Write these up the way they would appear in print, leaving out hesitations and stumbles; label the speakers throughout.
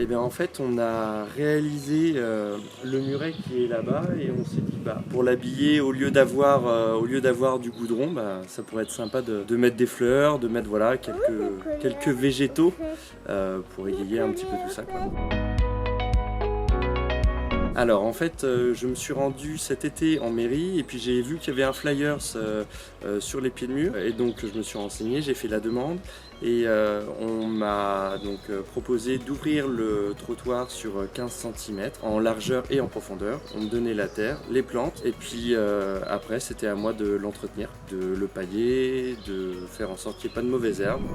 Speaker 1: Et bien en fait on a réalisé le muret qui est là-bas et on s'est dit pour l'habiller au lieu d'avoir du goudron, ça pourrait être sympa de mettre des fleurs, de mettre voilà, quelques végétaux pour égayer un petit peu tout ça, quoi. Alors en fait je me suis rendu cet été en mairie et puis j'ai vu qu'il y avait un flyers sur les pieds de mur et donc je me suis renseigné, j'ai fait la demande et on m'a donc proposé d'ouvrir le trottoir sur 15 cm en largeur et en profondeur. On me donnait la terre, les plantes et puis après c'était à moi de l'entretenir, de le pailler, de faire en sorte qu'il n'y ait pas de mauvaises herbes.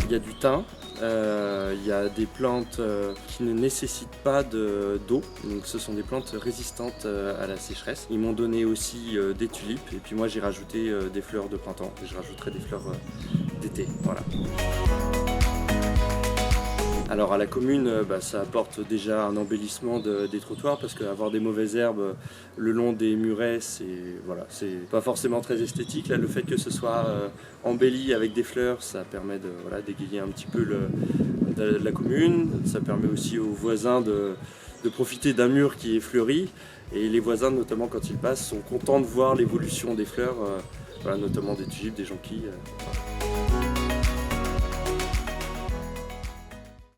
Speaker 1: Il y a du thym, il y a des plantes qui ne nécessitent pas d'eau, donc ce sont des plantes résistantes à la sécheresse. Ils m'ont donné aussi des tulipes et puis moi j'ai rajouté des fleurs de printemps et je rajouterai des fleurs d'été. Voilà. Alors à la commune, ça apporte déjà un embellissement des trottoirs parce qu'avoir des mauvaises herbes le long des murets, c'est pas forcément très esthétique. Là, le fait que ce soit embelli avec des fleurs, ça permet d'égayer un petit peu la commune. Ça permet aussi aux voisins de profiter d'un mur qui est fleuri. Et les voisins, notamment quand ils passent, sont contents de voir l'évolution des fleurs, notamment des tulipes, des jonquilles. Voilà.